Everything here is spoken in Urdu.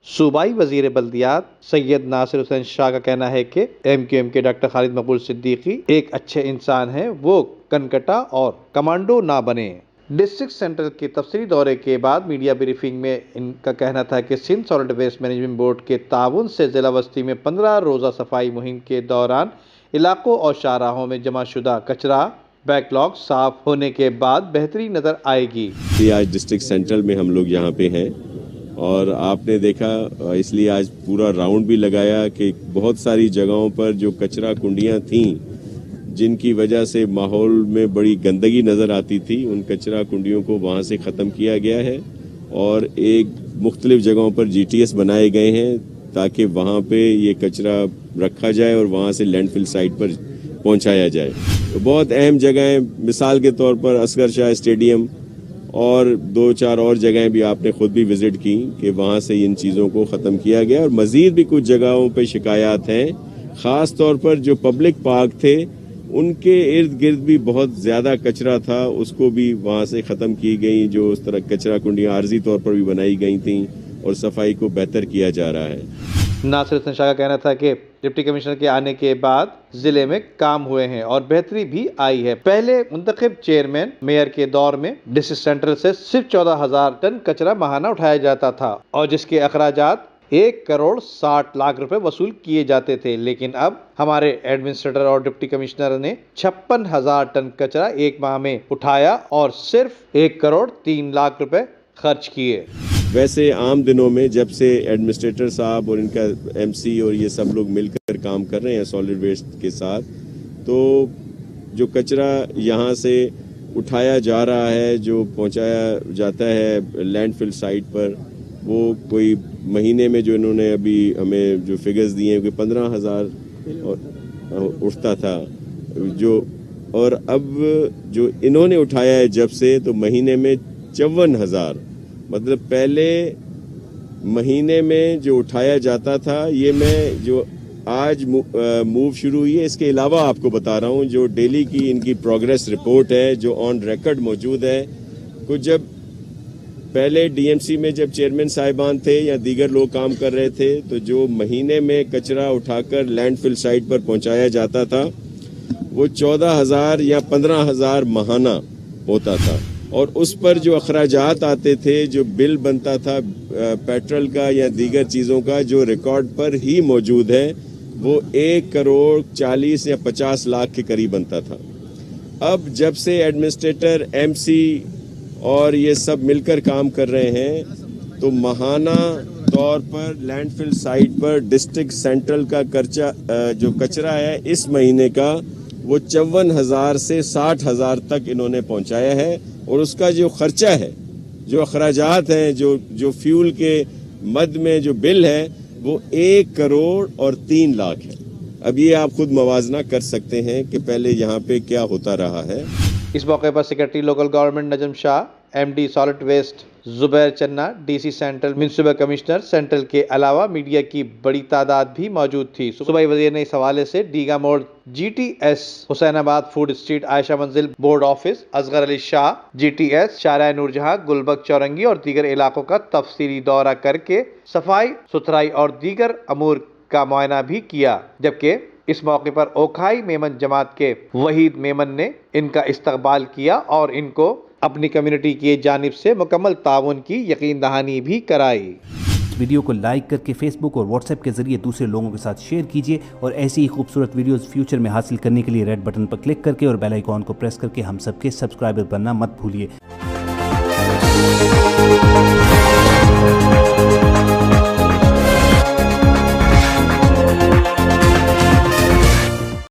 صوبائی وزیر بلدیات سید ناصر حسین شاہ کا کہنا ہے کہ MQM کے ڈاکٹر خالد مقبول صدیقی ایک اچھے انسان ہیں، وہ کنکٹا اور کمانڈو نہ بنے۔ ڈسٹرکٹ سینٹر کے تفصیلی دورے کے بعد میڈیا بریفنگ میں ان کا کہنا تھا کہ Sindh salt waste management board کے تعاون سے ضلع وسطی میں 15 روزہ صفائی مہم کے دوران علاقوں اور شاہراہوں میں جمع شدہ کچرا بیک لاگ صاف ہونے کے بعد بہتری نظر آئے گی۔ آج ڈسٹرکٹ سینٹرل میں ہم لوگ یہاں پہ ہیں اور آپ نے دیکھا، اس لیے آج پورا راؤنڈ بھی لگایا کہ بہت ساری جگہوں پر جو کچرا کنڈیاں تھیں جن کی وجہ سے ماحول میں بڑی گندگی نظر آتی تھی، ان کچرا کنڈیوں کو وہاں سے ختم کیا گیا ہے اور ایک مختلف جگہوں پر GTS بنائے گئے ہیں تاکہ وہاں پہ یہ کچرا رکھا جائے اور وہاں سے لینڈ فل سائٹ پر پہنچایا جائے۔ تو بہت اہم جگہیں، مثال کے طور پر اصغر شاہ اسٹیڈیم اور 2-4 اور جگہیں بھی آپ نے خود بھی وزٹ کی کہ وہاں سے ان چیزوں کو ختم کیا گیا، اور مزید بھی کچھ جگہوں پہ شکایات ہیں، خاص طور پر جو پبلک پارک تھے ان کے ارد گرد بھی بہت زیادہ کچرا تھا، اس کو بھی وہاں سے ختم کی گئی، جو اس طرح کچرا کنڈیاں عارضی طور پر بھی بنائی گئی تھیں اور صفائی کو بہتر کیا جا رہا ہے۔ ناصر حسین شاہ کا کہنا تھا کہ ڈپٹی کمشنر کے آنے کے بعد ضلع میں کام ہوئے ہیں اور بہتری بھی آئی ہے۔ پہلے منتخب چیئرمین میئر کے دور میں ڈسٹرکٹ سینٹرل سے صرف 14,000 ٹن کچرا ماہانہ اٹھایا جاتا تھا اور جس کے اخراجات 1,60,00,000 روپے وصول کیے جاتے تھے، لیکن اب ہمارے ایڈمنسٹریٹر اور ڈپٹی کمشنر نے 56,000 ٹن کچرا ایک ماہ میں اٹھایا اور صرف 1,03,00,000 روپے خرچ کیے۔ ویسے عام دنوں میں جب سے ایڈمنسٹریٹر صاحب اور ان کا MC اور یہ سب لوگ مل کر کام کر رہے ہیں سالڈ ویسٹ کے ساتھ، تو جو کچرا یہاں سے اٹھایا جا رہا ہے، جو پہنچایا جاتا ہے لینڈ فل سائٹ پر، وہ کوئی مہینے میں جو انہوں نے ابھی ہمیں جو فگرز دیے ہیں کہ 15,000 اٹھتا تھا، جو اور اب جو انہوں نے اٹھایا ہے جب سے، تو مہینے میں 54,000، مطلب پہلے مہینے میں جو اٹھایا جاتا تھا، یہ میں جو آج موو شروع ہوئی ہے، اس کے علاوہ آپ کو بتا رہا ہوں جو ڈیلی کی ان کی پروگریس رپورٹ ہے جو آن ریکارڈ موجود ہے۔ کچھ جب پہلے DMC میں جب چیئرمین صاحبان تھے یا دیگر لوگ کام کر رہے تھے، تو جو مہینے میں کچرا اٹھا کر لینڈ فل سائٹ پر پہنچایا جاتا تھا وہ 14,000 یا 15,000 ماہانہ ہوتا تھا، اور اس پر جو اخراجات آتے تھے، جو بل بنتا تھا پیٹرول کا یا دیگر چیزوں کا، جو ریکارڈ پر ہی موجود ہے، وہ 1,40,00,000 یا 50 لاکھ کے قریب بنتا تھا۔ اب جب سے ایڈمنسٹریٹر MC اور یہ سب مل کر کام کر رہے ہیں، تو ماہانہ طور پر لینڈ فل سائٹ پر ڈسٹرکٹ سینٹرل کا جو کچرا ہے اس مہینے کا، وہ 54,000 سے 60,000 تک انہوں نے پہنچایا ہے، اور اس کا جو خرچہ ہے، جو اخراجات ہیں، جو فیول کے مد میں جو بل ہے، وہ 1,03,00,000 ہے۔ اب یہ آپ خود موازنہ کر سکتے ہیں کہ پہلے یہاں پہ کیا ہوتا رہا ہے۔ اس موقع پر سیکرٹری لوکل گورنمنٹ نجم شاہ، MD سالٹ ویسٹ زبیر چنا، DC سینٹرل منصوبہ کمشنر سینٹرل کے علاوہ میڈیا کی بڑی تعداد بھی موجود تھی۔ صوبائی وزیر نے اس حوالے سے ڈیگا موڑ GTS حسین آباد فوڈ اسٹریٹ عائشہ منزل board office, Asghar Ali Shah GTS شارع نور جہاں گلبگ چورنگی اور دیگر علاقوں کا تفصیلی دورہ کر کے صفائی ستھرائی اور دیگر امور کا معائنہ بھی کیا، جبکہ اس موقع پر اوکھائی میمن جماعت کے وحید میمن نے ان کا استقبال کیا اور ان کو اپنی کمیونٹی کی جانب سے مکمل تعاون کی یقین دہانی بھی کرائی۔ ویڈیو کو لائک کر کے فیس بک اور واٹس ایپ کے ذریعے دوسرے لوگوں کے ساتھ شیئر کیجیے، اور ایسی ہی خوبصورت ویڈیوز فیوچر میں حاصل کرنے کے لیے ریڈ بٹن پر کلک کر کے اور بیل آئیکن کو پریس کر کے ہم سب کے سبسکرائبر بننا مت بھولیے۔